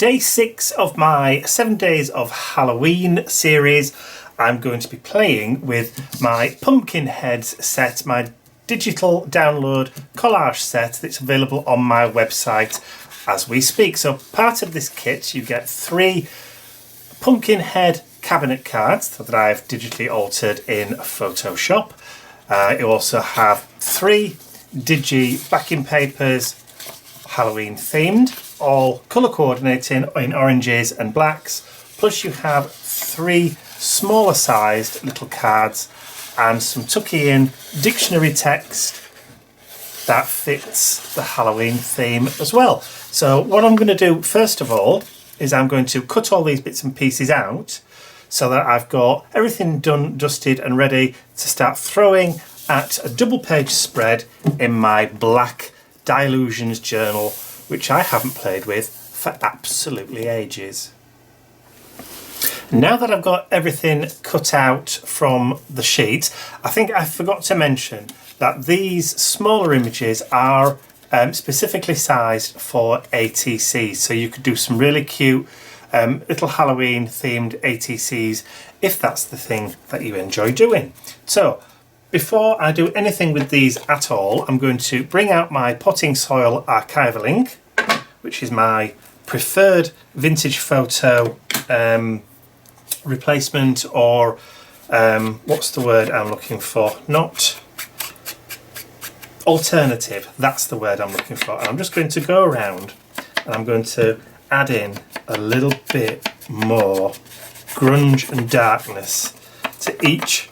day 6 of my 7 Days of Halloween series. I'm going to be playing with my Pumpkinheads set, my digital download collage set that's available on my website as we speak. So part of this kit you get 3 Pumpkinhead cabinet cards that I've digitally altered in Photoshop. You also have 3 digi backing papers, Halloween themed, all colour coordinating in oranges and blacks, plus you have 3 smaller sized little cards and some tucky in dictionary text that fits the Halloween theme as well. So what I'm going to do first of all is I'm going to cut all these bits and pieces out so that I've got everything done, dusted and ready to start throwing at a double page spread in my black Dilutions journal, which I haven't played with for absolutely ages. Now that I've got everything cut out from the sheet, I think I forgot to mention that these smaller images are specifically sized for ATCs, so you could do some really cute little Halloween themed ATCs if that's the thing that you enjoy doing. So before I do anything with these at all, I'm going to bring out my Potting Soil archival ink, which is my preferred vintage photo replacement, or what's the word I'm looking for? Not alternative, that's the word I'm looking for. And I'm just going to go around and I'm going to add in a little bit more grunge and darkness to each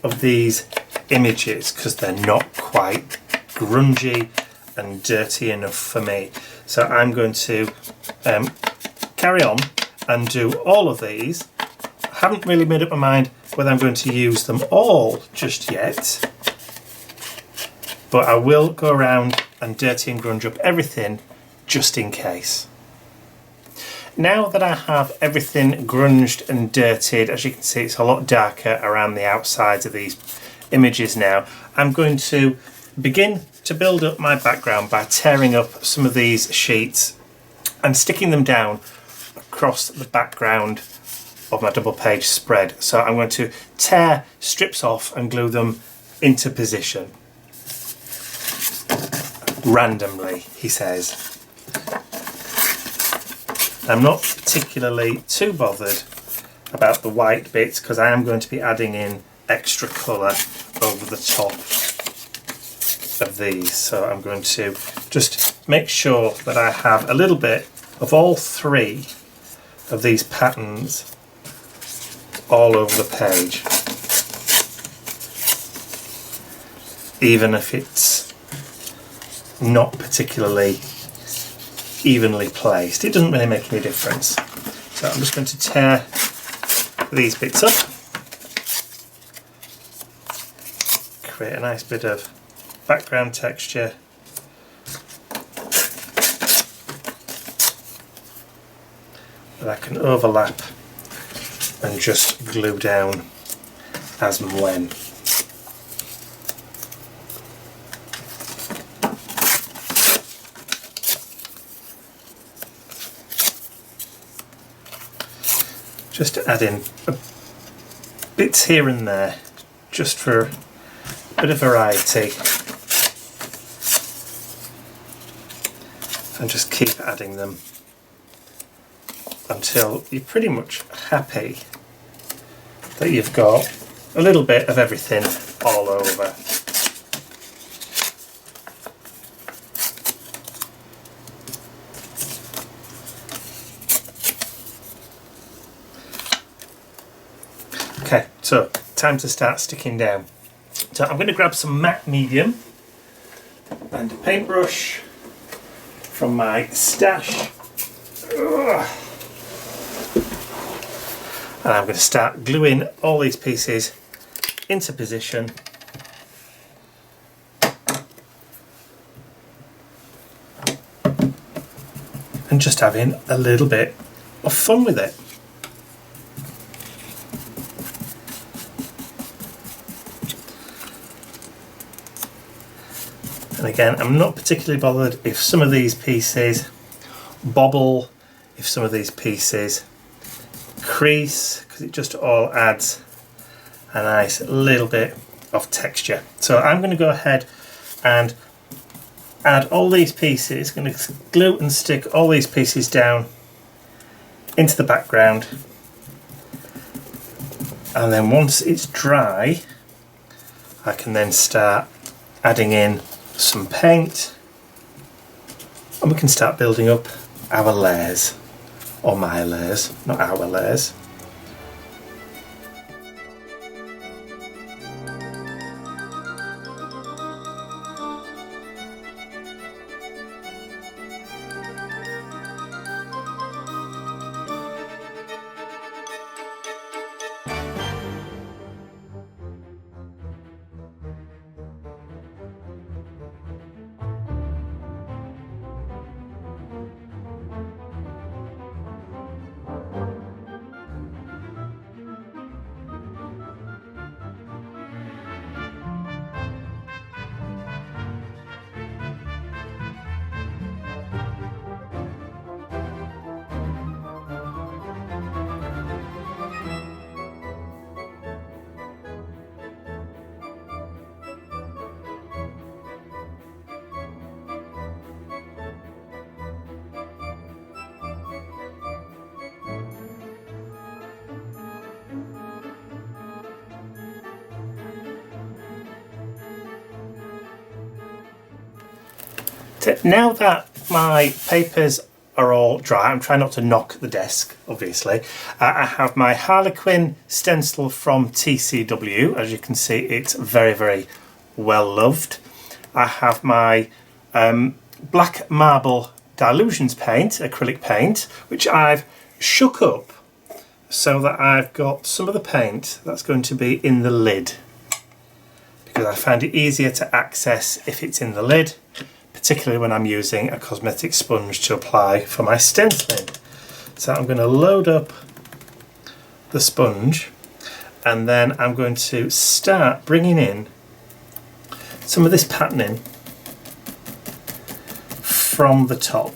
of these images because they're not quite grungy and dirty enough for me. So I'm going to carry on and do all of these. I haven't really made up my mind whether I'm going to use them all just yet, but I will go around and dirty and grunge up everything just in case. Now that I have everything grunged and dirtied, as you can see it's a lot darker around the outsides of these images now, I'm going to begin to build up my background by tearing up some of these sheets and sticking them down across the background of my double page spread. So I'm going to tear strips off and glue them into position. Randomly, he says. I'm not particularly too bothered about the white bits because I am going to be adding in extra colour over the top of these. So I'm going to just make sure that I have a little bit of all 3 of these patterns all over the page, even if it's not particularly evenly placed. It doesn't really make any difference. So I'm just going to tear these bits up, create a nice bit of background texture, that I can overlap and just glue down as and when. Just to add in bits here and there, just for a bit of variety, and just keep adding them until you're pretty much happy that you've got a little bit of everything all over. Okay, so time to start sticking down. So I'm going to grab some matte medium and a paintbrush from my stash. And I'm going to start gluing all these pieces into position. And just having a little bit of fun with it. And again, I'm not particularly bothered if some of these pieces bobble if some of these pieces crease, because it just all adds a nice little bit of texture. So I'm going to go ahead and add all these pieces, going to glue and stick all these pieces down into the background, and then once it's dry I can then start adding in some paint, and we can start building up our layers, or my layers, not our layers. Now that my papers are all dry, I'm trying not to knock the desk, obviously. I have my Harlequin stencil from TCW. As you can see, it's very, very well loved. I have my black marble Dilutions paint, acrylic paint, which I've shook up so that I've got some of the paint that's going to be in the lid, because I find it easier to access if it's in the lid, particularly when I'm using a cosmetic sponge to apply for my stenciling. So I'm going to load up the sponge, and then I'm going to start bringing in some of this patterning from the top,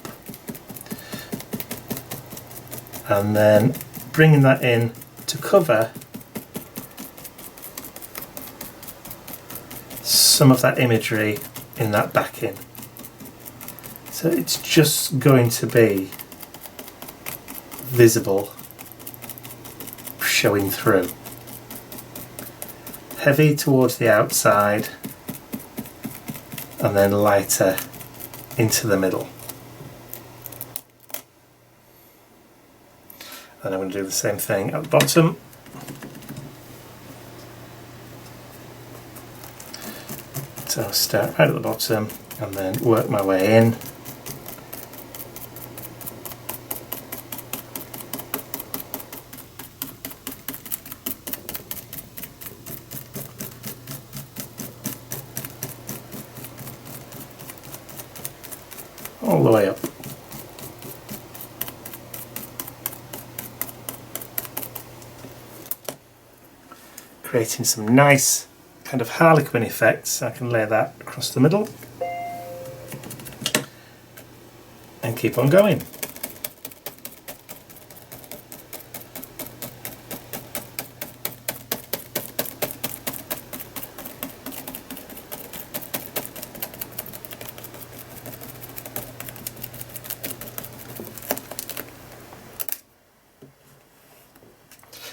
and then bringing that in to cover some of that imagery in that backing. So it's just going to be visible, showing through. Heavy towards the outside and then lighter into the middle. And I'm going to do the same thing at the bottom. So I'll start right at the bottom and then work my way in. All the way up. Creating some nice kind of harlequin effects. I can lay that across the middle and keep on going.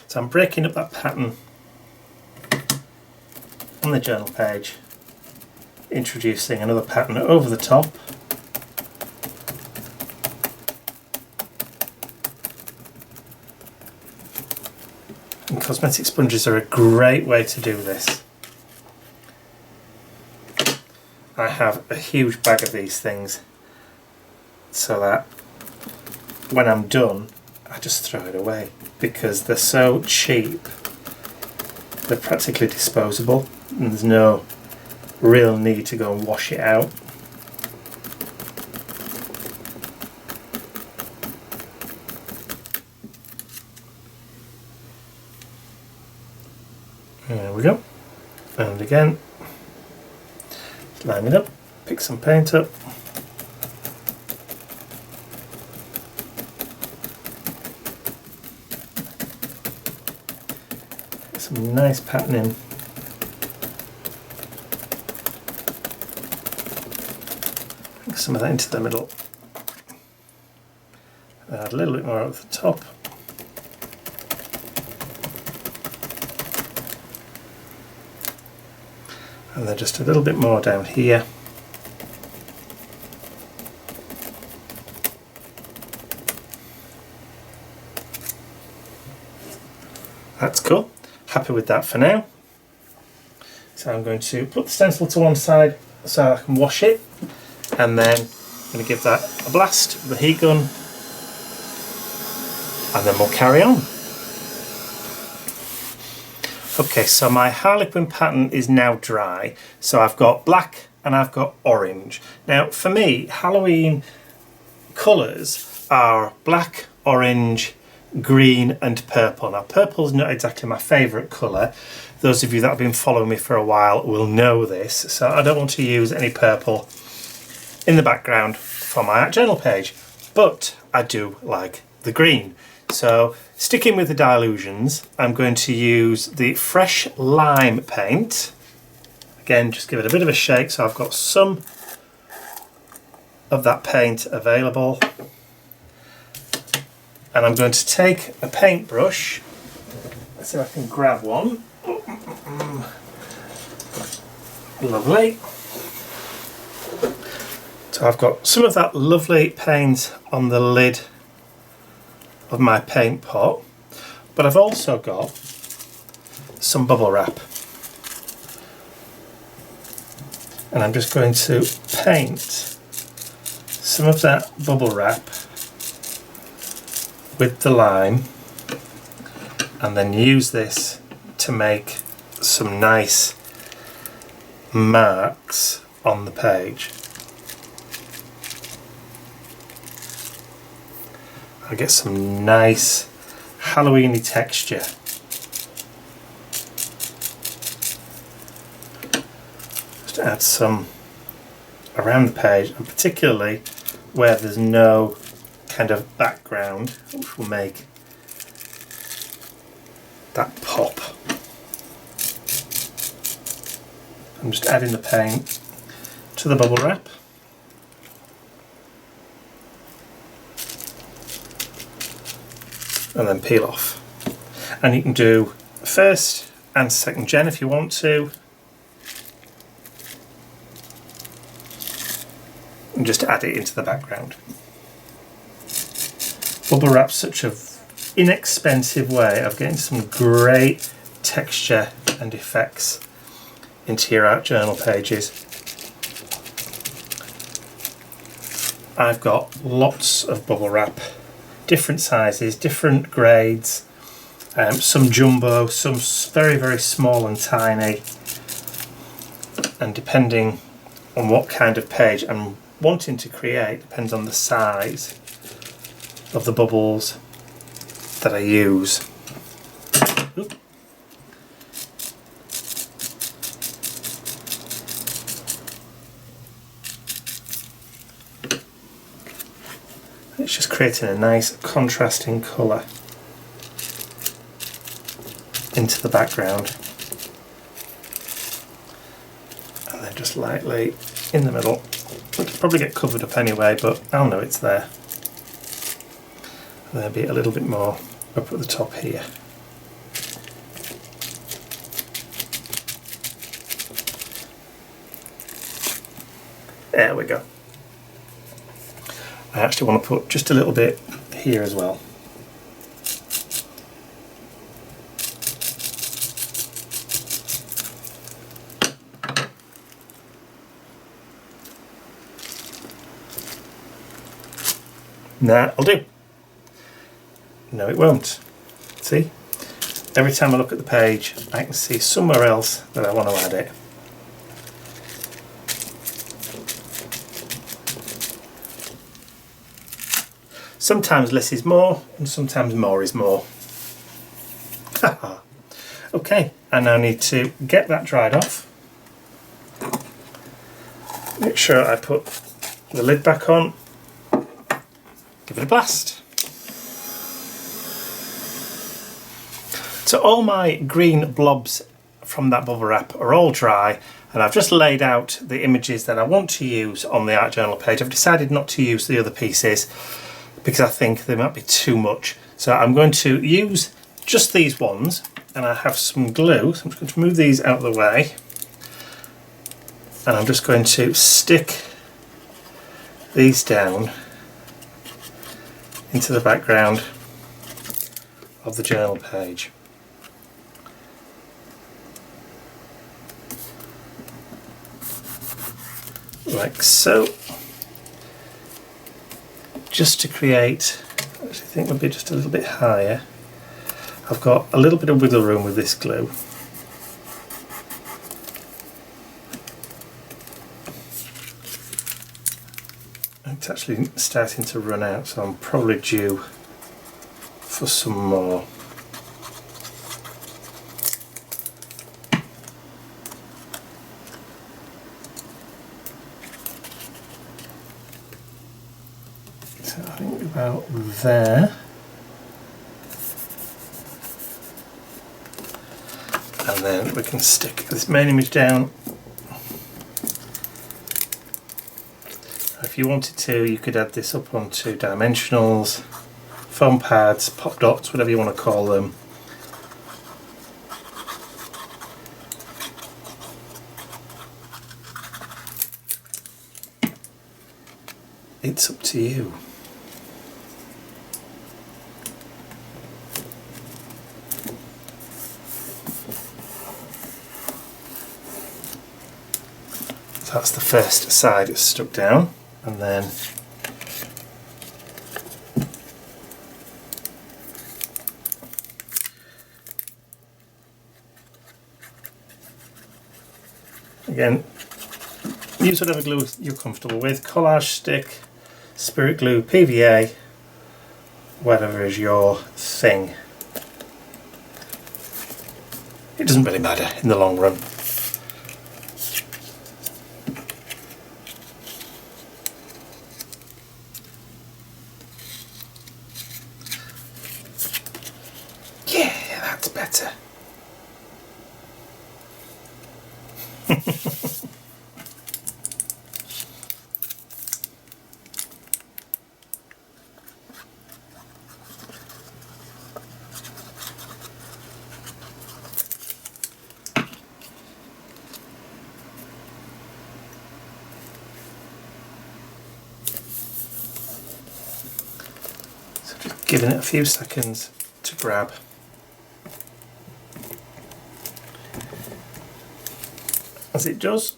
So I'm breaking up that pattern on the journal page, introducing another pattern over the top, and cosmetic sponges are a great way to do this. I have a huge bag of these things so that when I'm done I just throw it away, because they're so cheap. They're practically disposable and there's no real need to go and wash it out. There we go. And again, line it up, pick some paint up. some nice patterning. Some of that into the middle. And add a little bit more at the top. And then just a little bit more down here. That's cool. Happy with that for now. So I'm going to put the stencil to one side so I can wash it, and then I'm going to give that a blast with the heat gun, and then we'll carry on. Okay, so my Harlequin pattern is now dry. So I've got black and I've got orange. Now for me, Halloween colours are black, orange, green and purple. Now purple's not exactly my favourite colour. Those of you that have been following me for a while will know this. So I don't want to use any purple in the background for my art journal page. But I do like the green. So sticking with the Dilutions, I'm going to use the Fresh Lime paint. Again, just give it a bit of a shake so I've got some of that paint available. And I'm going to take a paintbrush. Let's see if I can grab one. Lovely. So I've got some of that lovely paint on the lid of my paint pot, but I've also got some bubble wrap. And I'm just going to paint some of that bubble wrap with the lime, and then use this to make some nice marks on the page. I get some nice Halloweeny texture. Just add some around the page, and particularly where there's no kind of background, which will make that pop. I'm just adding the paint to the bubble wrap. And then peel off. And you can do first and second gen if you want to. And just add it into the background. Bubble wrap's such an inexpensive way of getting some great texture and effects into your art journal pages. I've got lots of bubble wrap. Different sizes, different grades, some jumbo, some very, very small and tiny, and depending on what kind of page I'm wanting to create, depends on the size of the bubbles that I use. Oop. It's just creating a nice contrasting colour into the background, and then just lightly in the middle. It'll probably get covered up anyway, but I'll know it's there. And there'll be a little bit more up at the top here. There we go. I actually want to put just a little bit here as well. That'll do. No, it won't. See? Every time I look at the page, I can see somewhere else that I want to add it. Sometimes less is more, and sometimes more is more. Okay, I now need to get that dried off. Make sure I put the lid back on. Give it a blast. So all my green blobs from that bubble wrap are all dry, and I've just laid out the images that I want to use on the art journal page. I've decided not to use the other pieces because I think they might be too much. So I'm going to use just these ones, and I have some glue, so I'm just going to move these out of the way, and I'm just going to stick these down into the background of the journal page. Like so. Just to create, I actually think it'll be just a little bit higher. I've got a little bit of wiggle room with this glue. It's actually starting to run out, so I'm probably due for some more. So I think about there. And then we can stick this main image down. If you wanted to, you could add this up onto dimensionals, foam pads, pop dots, whatever you want to call them. It's up to you. So that's the first side stuck down, and then again, use whatever glue you're comfortable with. Collage stick, spirit glue, PVA, whatever is your thing. It doesn't really matter in the long run. Yeah, that's better. So just giving it a few seconds to grab. As it does.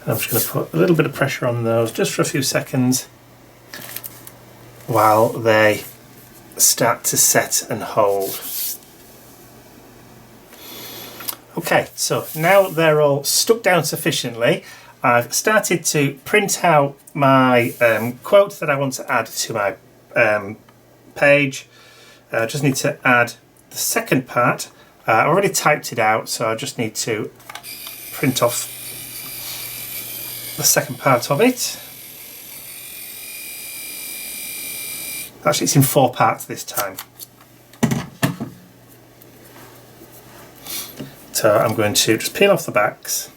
And I'm just going to put a little bit of pressure on those just for a few seconds while they start to set and hold. Okay, so now they're all stuck down sufficiently, I've started to print out my quote that I want to add to my page. I just need to add the second part. I already typed it out, so I just need to print off the second part of it. Actually, it's in 4 parts this time. So I'm going to just peel off the backs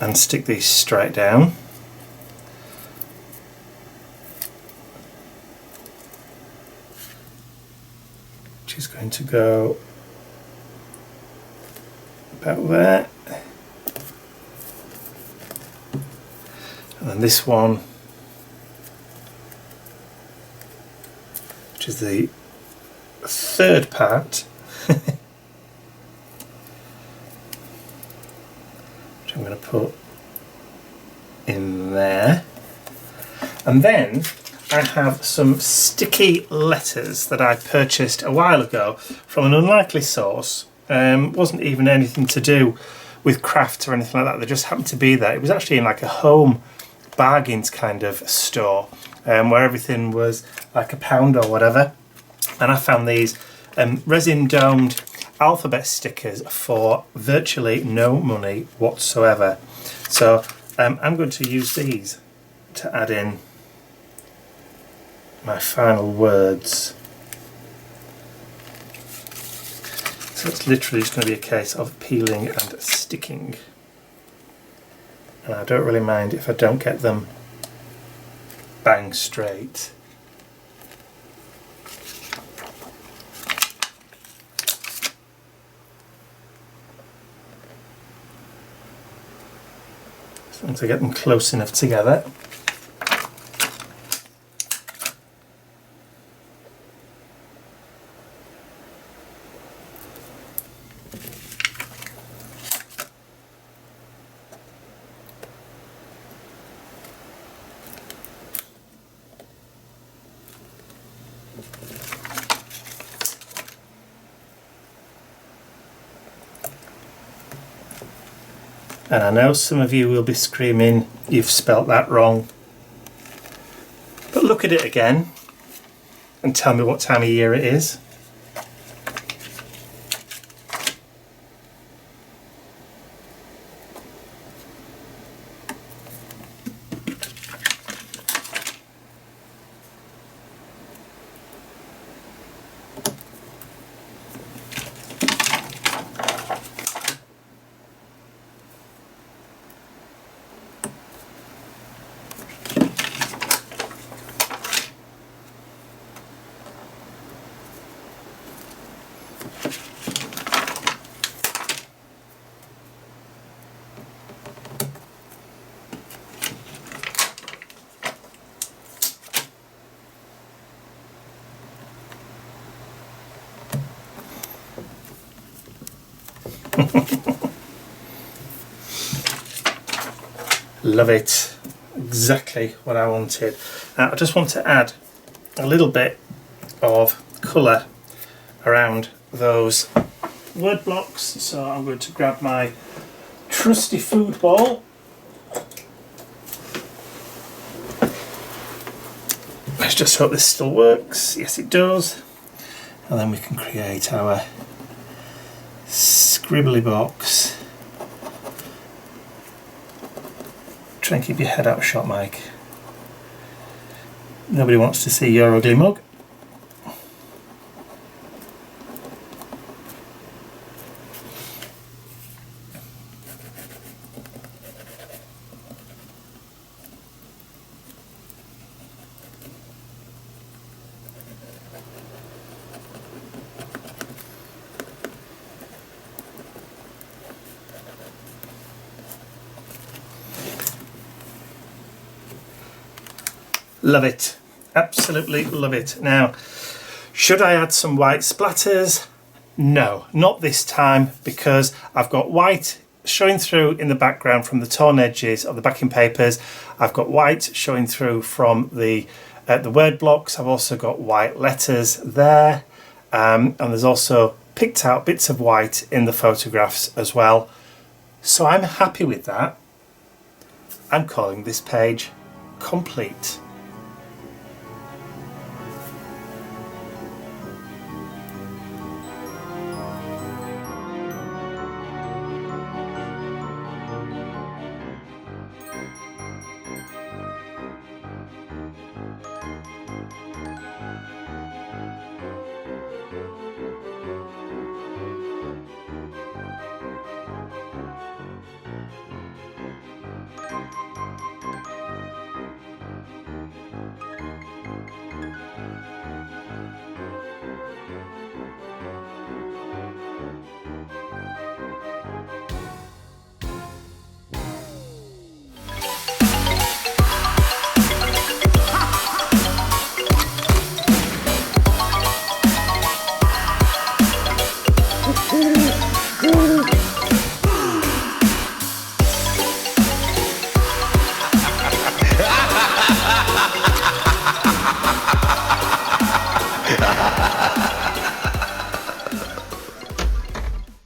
and stick these straight down. Which is going to go about there. And then this one, which is the third part, I'm going to put in there. And then I have some sticky letters that I purchased a while ago from an unlikely source. Wasn't even anything to do with crafts or anything like that, they just happened to be there. It was actually in like a home bargains kind of store, where everything was like £1 or whatever, and I found these resin domed alphabet stickers for virtually no money whatsoever. So I'm going to use these to add in my final words. So it's literally just going to be a case of peeling and sticking. And I don't really mind if I don't get them bang straight. As long as I get them close enough together. And I know some of you will be screaming, you've spelt that wrong. But look at it again and tell me what time of year it is. Love it. Exactly what I wanted. Now I just want to add a little bit of colour around those word blocks, so I'm going to grab my trusty food ball. Let's just hope this still works. Yes, it does. And then we can create our scribbly box. Try and keep your head out of shot, Mike. Nobody wants to see your ugly mug. Love it. Absolutely love it. Now, should I add some white splatters? No, not this time, because I've got white showing through in the background from the torn edges of the backing papers. I've got white showing through from the word blocks. I've also got white letters there, and there's also picked out bits of white in the photographs as well. So I'm happy with that. I'm calling this page complete.